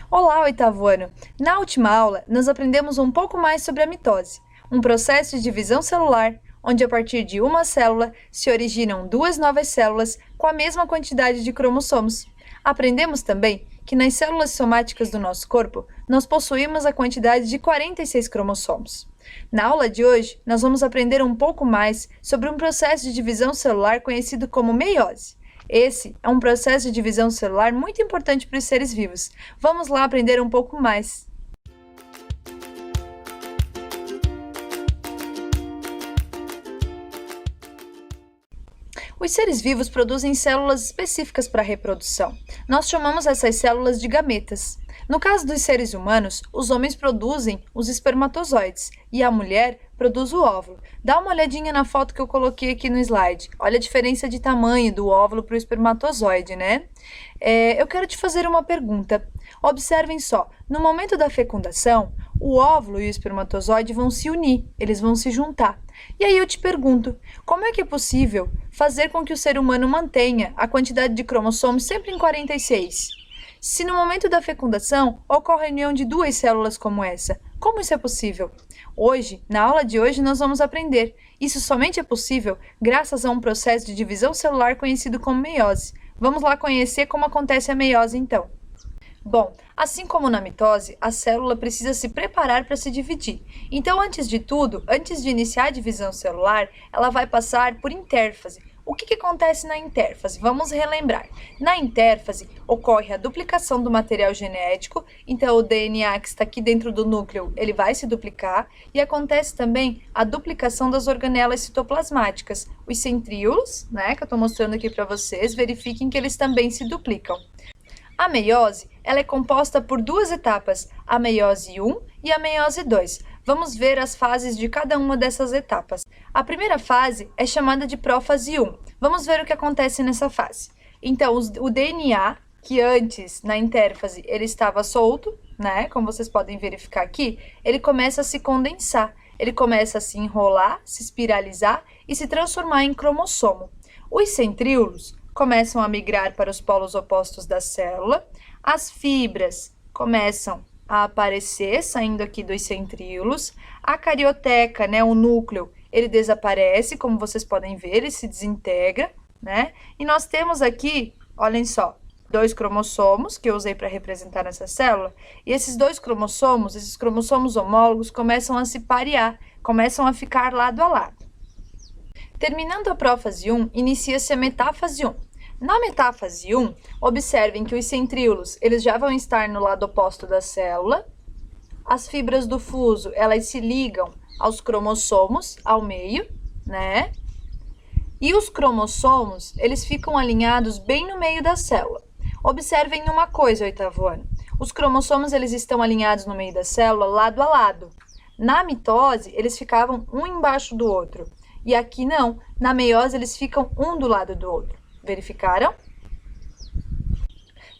Olá, oitavo ano! Na última aula, nós aprendemos um pouco mais sobre a mitose, um processo de divisão celular, onde a partir de uma célula se originam duas novas células com a mesma quantidade de cromossomos. Aprendemos também que nas células somáticas do nosso corpo, nós possuímos a quantidade de 46 cromossomos. Na aula de hoje, nós vamos aprender um pouco mais sobre um processo de divisão celular conhecido como meiose. Esse é um processo de divisão celular muito importante para os seres vivos. Vamos lá aprender um pouco mais. Os seres vivos produzem células específicas para a reprodução. Nós chamamos essas células de gametas. No caso dos seres humanos, os homens produzem os espermatozoides e a mulher produz o óvulo. Dá uma olhadinha na foto que eu coloquei aqui no slide. Olha a diferença de tamanho do óvulo para o espermatozoide, né? Eu quero te fazer uma pergunta. Observem só, no momento da fecundação, o óvulo e o espermatozoide vão se unir, eles vão se juntar. E aí eu te pergunto, como é que é possível fazer com que o ser humano mantenha a quantidade de cromossomos sempre em 46? Se no momento da fecundação ocorre a união de duas células como essa, como isso é possível? Hoje, na aula de hoje, nós vamos aprender. Isso somente é possível graças a um processo de divisão celular conhecido como meiose. Vamos lá conhecer como acontece a meiose então. Bom, assim como na mitose, a célula precisa se preparar para se dividir. Então, antes de tudo, antes de iniciar a divisão celular, ela vai passar por intérfase. O que acontece na intérfase? Vamos relembrar. Na intérfase, ocorre a duplicação do material genético, então o DNA que está aqui dentro do núcleo, ele vai se duplicar, e acontece também a duplicação das organelas citoplasmáticas. Os centríolos, né, que eu estou mostrando aqui para vocês, verifiquem que eles também se duplicam. A meiose, ela é composta por duas etapas, a meiose 1 e a meiose 2. Vamos ver as fases de cada uma dessas etapas. A primeira fase é chamada de prófase 1. Vamos ver o que acontece nessa fase. Então, o DNA, que antes, na intérfase, ele estava solto, né? Como vocês podem verificar aqui, ele começa a se condensar. Ele começa a se enrolar, se espiralizar e se transformar em cromossomo. Os centríolos começam a migrar para os polos opostos da célula, as fibras começam a aparecer, saindo aqui dos centríolos, a carioteca, né, o núcleo, ele desaparece, como vocês podem ver, ele se desintegra, né? E nós temos aqui, olhem só, dois cromossomos que eu usei para representar nessa célula, e esses dois cromossomos, esses cromossomos homólogos, começam a se parear, começam a ficar lado a lado. Terminando a prófase 1, inicia-se a metáfase 1. Na metáfase 1, observem que os centríolos, eles já vão estar no lado oposto da célula. As fibras do fuso, elas se ligam aos cromossomos, ao meio, né? E os cromossomos, eles ficam alinhados bem no meio da célula. Observem uma coisa, oitavo ano. Os cromossomos, eles estão alinhados no meio da célula, lado a lado. Na mitose, eles ficavam um embaixo do outro. E aqui não, na meiose, eles ficam um do lado do outro. Verificaram?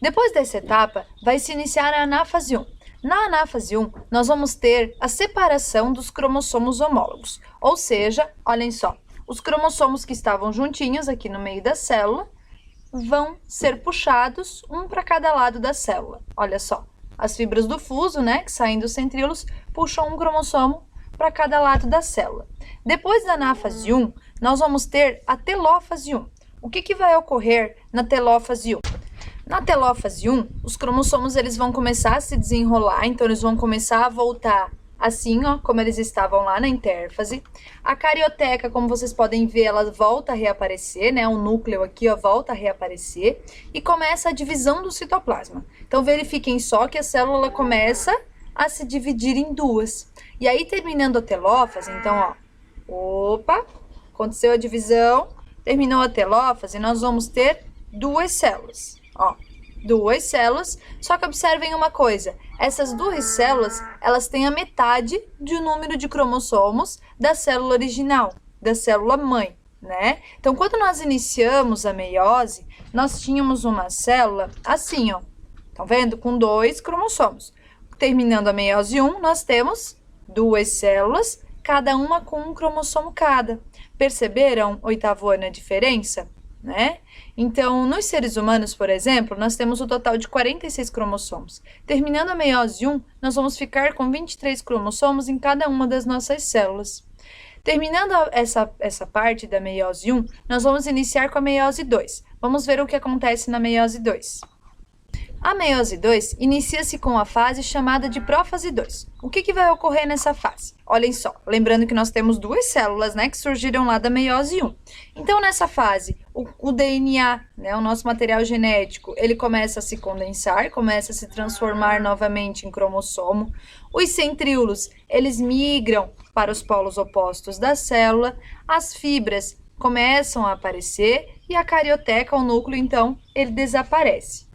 Depois dessa etapa, vai se iniciar a anáfase 1. Na anáfase 1, nós vamos ter a separação dos cromossomos homólogos. Ou seja, olhem só, os cromossomos que estavam juntinhos aqui no meio da célula vão ser puxados um para cada lado da célula. Olha só, as fibras do fuso, né, que saem dos centríolos, puxam um cromossomo para cada lado da célula. Depois da anáfase 1, nós vamos ter a telófase 1. O que vai ocorrer na telófase 1? Na telófase 1, os cromossomos eles vão começar a se desenrolar, então eles vão começar a voltar assim, ó, como eles estavam lá na intérfase. A carioteca, como vocês podem ver, ela volta a reaparecer, né? O núcleo aqui, ó, volta a reaparecer e começa a divisão do citoplasma. Então, verifiquem só que a célula começa a se dividir em duas. E aí, terminando a telófase, então, ó, opa, aconteceu a divisão. Terminou a telófase, nós vamos ter duas células, ó, duas células, só que observem uma coisa, essas duas células, elas têm a metade do número de cromossomos da célula original, da célula mãe, né? Então, quando nós iniciamos a meiose, nós tínhamos uma célula assim, ó, estão vendo? Com dois cromossomos. Terminando a meiose 1, nós temos duas células, cada uma com um cromossomo cada. Perceberam, oitavo ano, a diferença? né? Então, nos seres humanos, por exemplo, nós temos o total de 46 cromossomos. Terminando a meiose 1, nós vamos ficar com 23 cromossomos em cada uma das nossas células. Terminando essa parte da meiose 1, nós vamos iniciar com a meiose 2. Vamos ver o que acontece na meiose 2. A meiose 2 inicia-se com a fase chamada de prófase 2. O que vai ocorrer nessa fase? Olhem só, lembrando que nós temos duas células, né, que surgiram lá da meiose 1. Então, nessa fase, o DNA, né, o nosso material genético, ele começa a se condensar, começa a se transformar novamente em cromossomo. Os centríolos, eles migram para os polos opostos da célula, as fibras começam a aparecer e a carioteca, o núcleo, então, ele desaparece.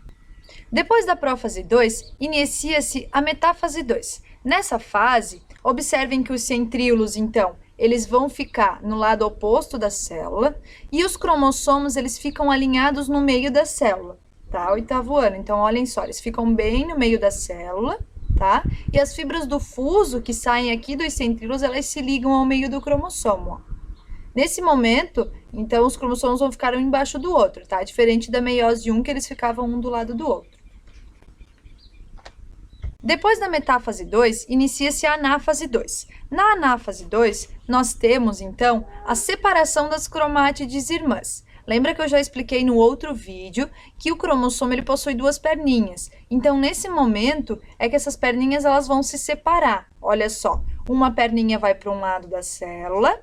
Depois da prófase 2, inicia-se a metáfase 2. Nessa fase, observem que os centríolos, então, eles vão ficar no lado oposto da célula e os cromossomos, eles ficam alinhados no meio da célula, tá? Oitavo ano. Então, olhem só, eles ficam bem no meio da célula, tá? E as fibras do fuso que saem aqui dos centríolos, elas se ligam ao meio do cromossomo, ó. Nesse momento, então, os cromossomos vão ficar um embaixo do outro, tá? Diferente da meiose 1, que eles ficavam um do lado do outro. Depois da metáfase 2, inicia-se a anáfase 2. Na anáfase 2, nós temos, então, a separação das cromátides irmãs. Lembra que eu já expliquei no outro vídeo que o cromossomo ele possui duas perninhas. Então, nesse momento, é que essas perninhas elas vão se separar. Olha só, uma perninha vai para um lado da célula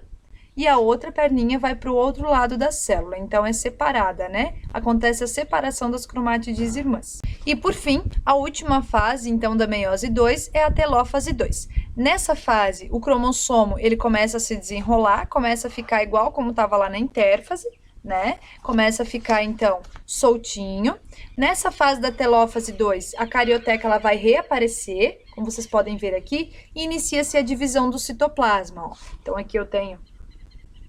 e a outra perninha vai para o outro lado da célula. Então, é separada, né? Acontece a separação das cromátides irmãs. E, por fim, a última fase, então, da meiose 2 é a telófase 2. Nessa fase, o cromossomo ele começa a se desenrolar, começa a ficar igual como estava lá na intérfase, né? Começa a ficar, então, soltinho. Nessa fase da telófase 2, a carioteca ela vai reaparecer, como vocês podem ver aqui, e inicia-se a divisão do citoplasma, ó. Então, aqui eu tenho...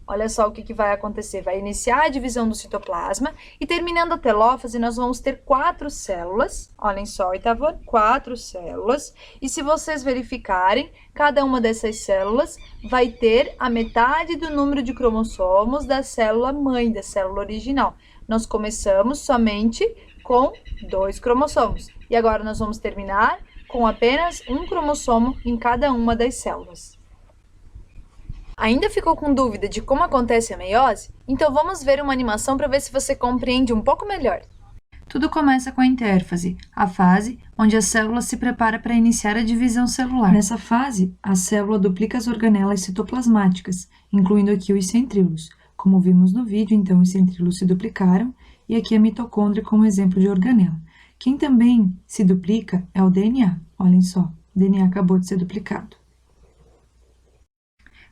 Olha só o que vai acontecer. Vai iniciar a divisão do citoplasma e terminando a telófase, nós vamos ter 4 células. Olhem só, oitavo, 4 células. E se vocês verificarem, cada uma dessas células vai ter a metade do número de cromossomos da célula mãe, da célula original. Nós começamos somente com 2 cromossomos. E agora nós vamos terminar com apenas um cromossomo em cada uma das células. Ainda ficou com dúvida de como acontece a meiose? Então vamos ver uma animação para ver se você compreende um pouco melhor. Tudo começa com a intérfase, a fase onde a célula se prepara para iniciar a divisão celular. Nessa fase, a célula duplica as organelas citoplasmáticas, incluindo aqui os centríolos. Como vimos no vídeo, então os centríolos se duplicaram e aqui a mitocôndria como exemplo de organela. Quem também se duplica é o DNA. Olhem só, o DNA acabou de ser duplicado.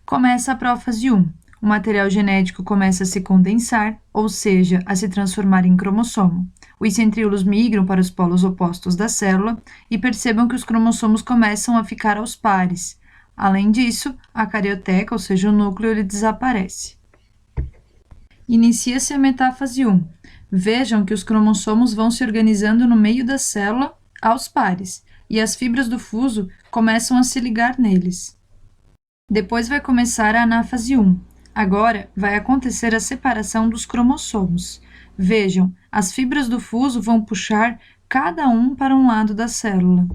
Começa a prófase 1. O material genético começa a se condensar, ou seja, a se transformar em cromossomo. Os centríolos migram para os polos opostos da célula e percebam que os cromossomos começam a ficar aos pares. Além disso, a carioteca, ou seja, o núcleo, ele desaparece. Inicia-se a metáfase 1. Vejam que os cromossomos vão se organizando no meio da célula aos pares, e as fibras do fuso começam a se ligar neles. Depois vai começar a anáfase 1. Agora vai acontecer a separação dos cromossomos. Vejam, as fibras do fuso vão puxar cada um para um lado da célula.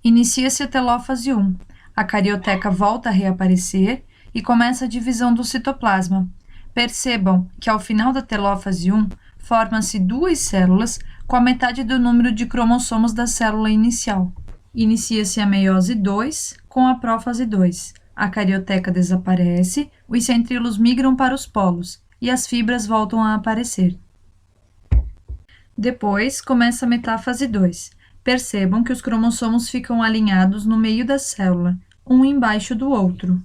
Inicia-se a telófase 1. A carioteca volta a reaparecer e começa a divisão do citoplasma. Percebam que ao final da telófase 1, formam-se 2 células com a metade do número de cromossomos da célula inicial. Inicia-se a meiose 2 com a prófase 2. A carioteca desaparece, os centríolos migram para os polos e as fibras voltam a aparecer. Depois começa a metáfase 2. Percebam que os cromossomos ficam alinhados no meio da célula, um embaixo do outro.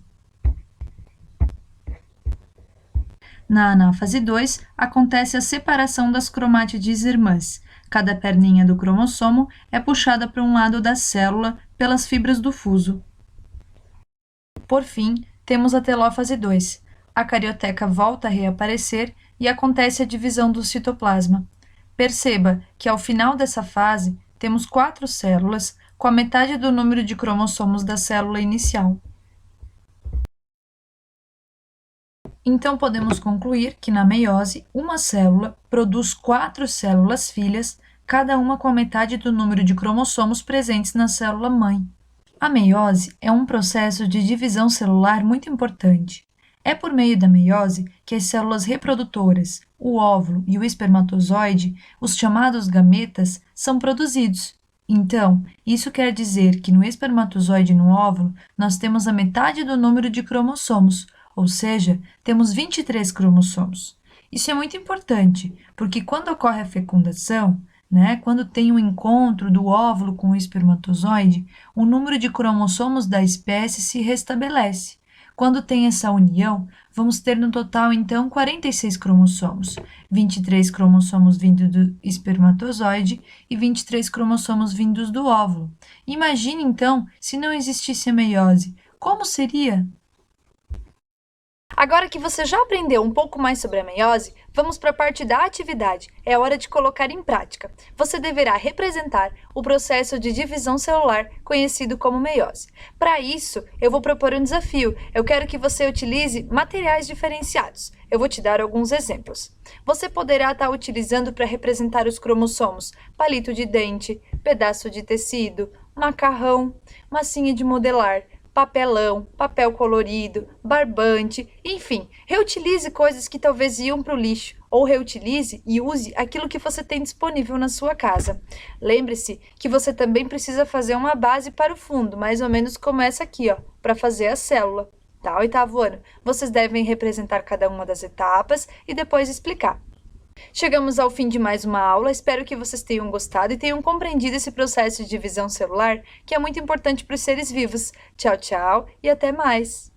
Na anáfase 2, acontece a separação das cromátides irmãs. Cada perninha do cromossomo é puxada para um lado da célula pelas fibras do fuso. Por fim, temos a telófase 2. A carioteca volta a reaparecer e acontece a divisão do citoplasma. Perceba que ao final dessa fase, temos 4 células com a metade do número de cromossomos da célula inicial. Então, podemos concluir que na meiose, uma célula produz 4 células filhas, cada uma com a metade do número de cromossomos presentes na célula mãe. A meiose é um processo de divisão celular muito importante. É por meio da meiose que as células reprodutoras, o óvulo e o espermatozoide, os chamados gametas, são produzidos. Então, isso quer dizer que no espermatozoide e no óvulo nós temos a metade do número de cromossomos, ou seja, temos 23 cromossomos. Isso é muito importante, porque quando ocorre a fecundação, quando tem o encontro do óvulo com o espermatozoide, o número de cromossomos da espécie se restabelece. Quando tem essa união, vamos ter no total, então, 46 cromossomos, 23 cromossomos vindos do espermatozoide e 23 cromossomos vindos do óvulo. Imagine, então, se não existisse a meiose, como seria? Agora que você já aprendeu um pouco mais sobre a meiose, vamos para a parte da atividade. É hora de colocar em prática. Você deverá representar o processo de divisão celular, conhecido como meiose. Para isso, eu vou propor um desafio. Eu quero que você utilize materiais diferenciados. Eu vou te dar alguns exemplos. Você poderá estar utilizando para representar os cromossomos palito de dente, pedaço de tecido, macarrão, massinha de modelar, papelão, papel colorido, barbante, enfim, reutilize coisas que talvez iam para o lixo, ou reutilize e use aquilo que você tem disponível na sua casa. Lembre-se que você também precisa fazer uma base para o fundo, mais ou menos como essa aqui, para fazer a célula. Tá, oitavo ano, vocês devem representar cada uma das etapas e depois explicar. Chegamos ao fim de mais uma aula, espero que vocês tenham gostado e tenham compreendido esse processo de divisão celular, que é muito importante para os seres vivos. Tchau, tchau e até mais!